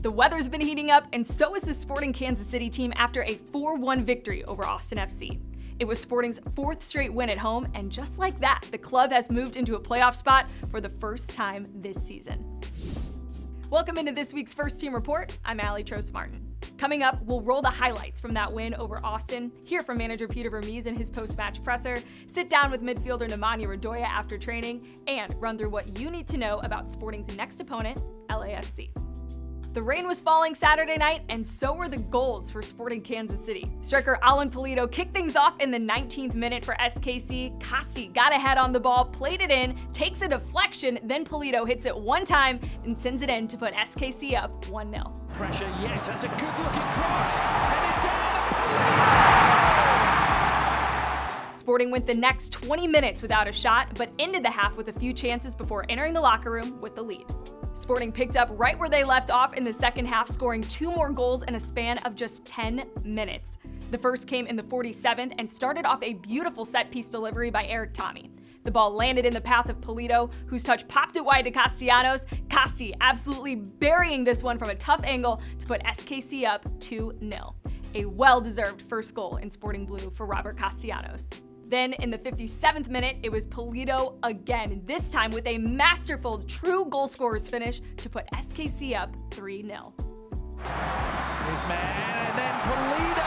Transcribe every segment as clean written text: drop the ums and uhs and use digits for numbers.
The weather's been heating up, and so is the Sporting Kansas City team after a 4-1 victory over Austin FC. It was Sporting's 4th straight win at home, and just like that, the club has moved into a playoff spot for the first time this season. Welcome into this week's First Team Report. I'm Allie Trost-Martin. Coming up, we'll roll the highlights from that win over Austin, hear from manager Peter Vermes in his post-match presser, sit down with midfielder Nemanja Radoja after training, and run through what you need to know about Sporting's next opponent, LAFC. The rain was falling Saturday night, and so were the goals for Sporting Kansas City. Striker Alan Pulido kicked things off in the 19th minute for SKC. Costi got ahead on the ball, played it in, takes a deflection, then Pulido hits it one time and sends it in to put SKC up 1-0. Pressure yet, that's a good-looking cross, and it down. Sporting went the next 20 minutes without a shot, but ended the half with a few chances before entering the locker room with the lead. Sporting picked up right where they left off in the second half, scoring 2 more goals in a span of just 10 minutes. The first came in the 47th and started off a beautiful set-piece delivery by Eric Tommy. The ball landed in the path of Pulido, whose touch popped it wide to Castellanos. Costi absolutely burying this one from a tough angle to put SKC up 2-0. A well-deserved first goal in Sporting Blue for Robert Castellanos. Then in the 57th minute, it was Pulido again, this time with a masterful true goal scorer's finish to put SKC up 3-0. His man, and then Pulido!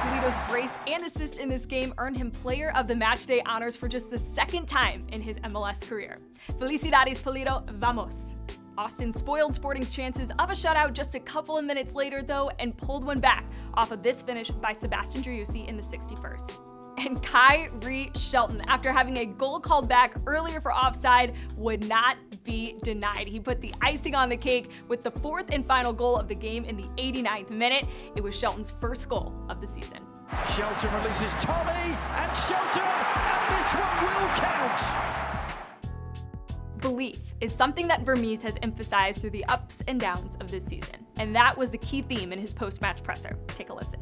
Pulido's brace and assist in this game earned him Player of the Matchday honors for just the second time in his MLS career. Felicidades, Pulido, vamos! Austin spoiled Sporting's chances of a shutout just a couple of minutes later, though, and pulled one back off of this finish by Sebastian Driussi in the 61st. And Kyrie Shelton, after having a goal called back earlier for offside, would not be denied. He put the icing on the cake with the 4th and final goal of the game in the 89th minute. It was Shelton's first goal of the season. Shelton releases Tommy, and Shelton, and this one will count! Belief is something that Vermes has emphasized through the ups and downs of this season, and that was the key theme in his post-match presser. Take a listen.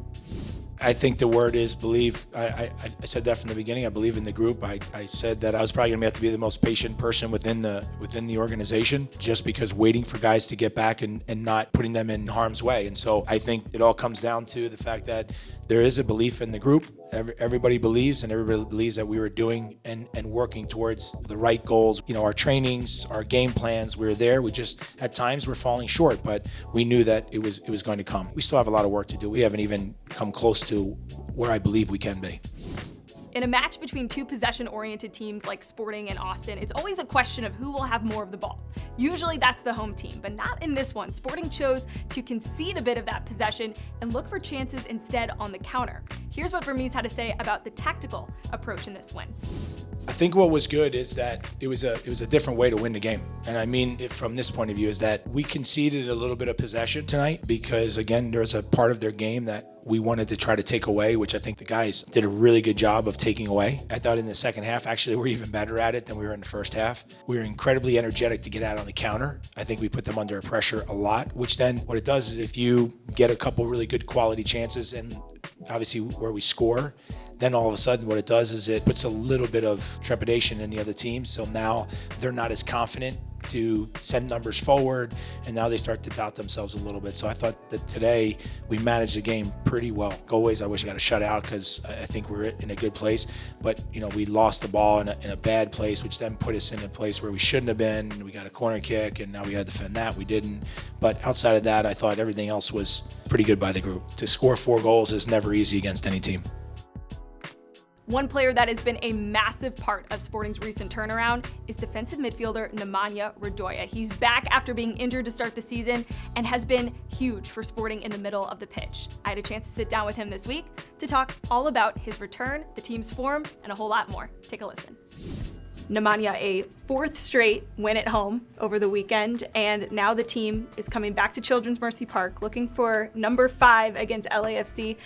I think the word is believe. I said that from the beginning. I believe in the group. I said that I was probably going to have to be the most patient person within the organization, just because waiting for guys to get back and not putting them in harm's way. And so I think it all comes down to the fact that there is a belief in the group. Everybody believes, and everybody believes that we were doing and working towards the right goals. You know, our trainings, our game plans, we were there. We just, at times, we're falling short, but we knew that it was going to come. We still have a lot of work to do. We haven't even come close to where I believe we can be. In a match between two possession-oriented teams like Sporting and Austin, it's always a question of who will have more of the ball. Usually that's the home team, but not in this one. Sporting chose to concede a bit of that possession and look for chances instead on the counter. Here's what Vermes had to say about the tactical approach in this win. I think what was good is that it was a different way to win the game. And I mean it from this point of view is that we conceded a little bit of possession tonight because, again, there's a part of their game that we wanted to try to take away, which I think the guys did a really good job of taking away. I thought in the second half, actually, we're even better at it than we were in the first half. We were incredibly energetic to get out on the counter. I think we put them under pressure a lot, which then what it does is if you get a couple really good quality chances and obviously where we score, then all of a sudden what it does is it puts a little bit of trepidation in the other team. So now they're not as confident to send numbers forward, and now they start to doubt themselves a little bit. So I thought that today we managed the game pretty well. Goalways, I wish I got a shutout because I think we're in a good place. But, you know, we lost the ball in a bad place, which then put us in a place where we shouldn't have been. We got a corner kick, and now we got to defend that. We didn't. But outside of that, I thought everything else was pretty good by the group. To score 4 goals is never easy against any team. One player that has been a massive part of Sporting's recent turnaround is defensive midfielder Nemanja Radoja. He's back after being injured to start the season and has been huge for Sporting in the middle of the pitch. I had a chance to sit down with him this week to talk all about his return, the team's form, and a whole lot more. Take a listen. Nemanja, a 4th straight win at home over the weekend, and now the team is coming back to Children's Mercy Park looking for number 5 against LAFC.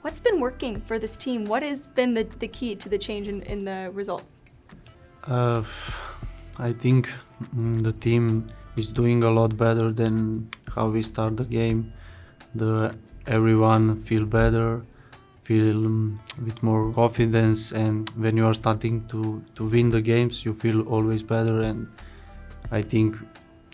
What's been working for this team? What has been the key to the change in the results? I think the team is doing a lot better than how we start the game. Everyone feel better, feel with more confidence, and when you are starting to win the games, you feel always better. And I think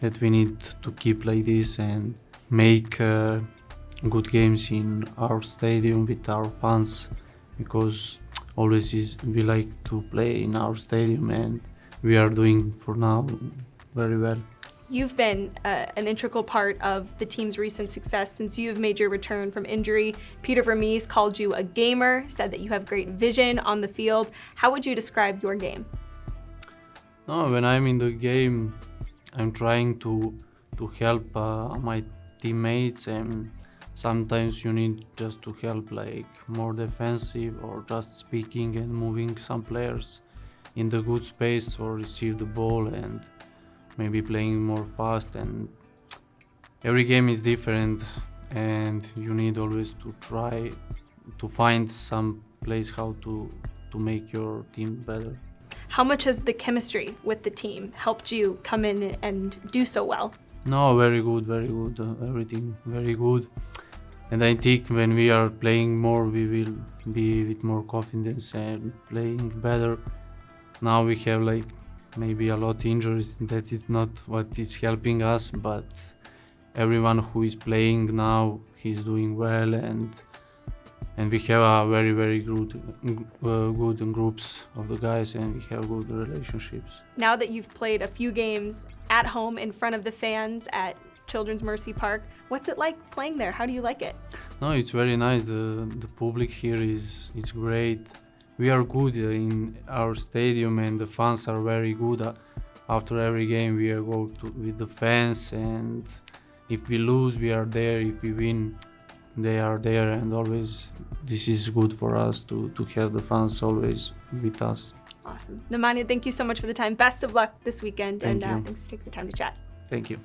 that we need to keep like this and make good games in our stadium with our fans, because we like to play in our stadium, and we are doing for now very well. You've been an integral part of the team's recent success since you've made your return from injury. Peter Vermees called you a gamer, said that you have great vision on the field. How would you describe your game? No, when I'm in the game, I'm trying to help my teammates, and sometimes you need just to help, like more defensive or just speaking and moving some players in the good space or receive the ball and maybe playing more fast. And every game is different, and you need always to try to find some place how to make your team better. How much has the chemistry with the team helped you come in and do so well? No, very good, everything very good. And I think when we are playing more, we will be with more confidence and playing better. Now we have like maybe a lot of injuries. That is not what is helping us, but everyone who is playing now, he's doing well, and we have a very good groups of the guys, and we have good relationships. Now that you've played a few games at home in front of the fans at Children's Mercy Park, what's it like playing there? How do you like it? No, it's very nice. The public here is great. We are good in our stadium, and the fans are very good. After every game, we go with the fans, and if we lose, we are there. If we win, they are there, and always this is good for us to have the fans always with us. Awesome. Nemanja, thank you so much for the time. Best of luck this weekend, Thank you. Thanks for taking the time to chat. Thank you.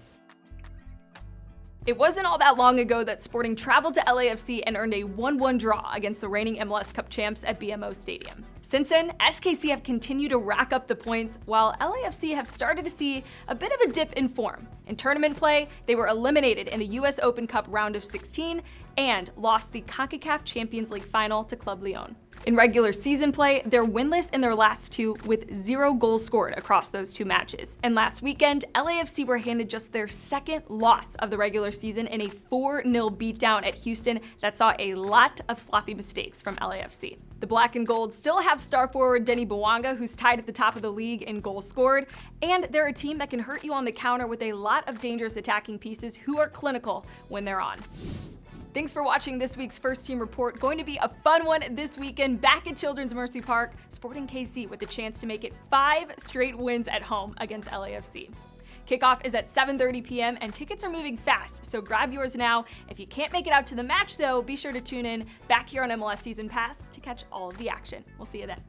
It wasn't all that long ago that Sporting traveled to LAFC and earned a 1-1 draw against the reigning MLS Cup champs at BMO Stadium. Since then, SKC have continued to rack up the points, while LAFC have started to see a bit of a dip in form. In tournament play, they were eliminated in the US Open Cup round of 16 and lost the CONCACAF Champions League final to Club Leon. In regular season play, they're winless in their last two with 0 goals scored across those 2 matches. And last weekend, LAFC were handed just their second loss of the regular season in a 4-0 beatdown at Houston that saw a lot of sloppy mistakes from LAFC. The black and gold still have star forward Denny Bouanga, who's tied at the top of the league in goals scored, and they're a team that can hurt you on the counter with a lot of dangerous attacking pieces who are clinical when they're on. Thanks for watching this week's First Team Report. Going to be a fun one this weekend back at Children's Mercy Park, Sporting KC with the chance to make it 5 straight wins at home against LAFC. Kickoff is at 7:30 p.m. and tickets are moving fast, so grab yours now. If you can't make it out to the match though, be sure to tune in back here on MLS Season Pass to catch all of the action. We'll see you then.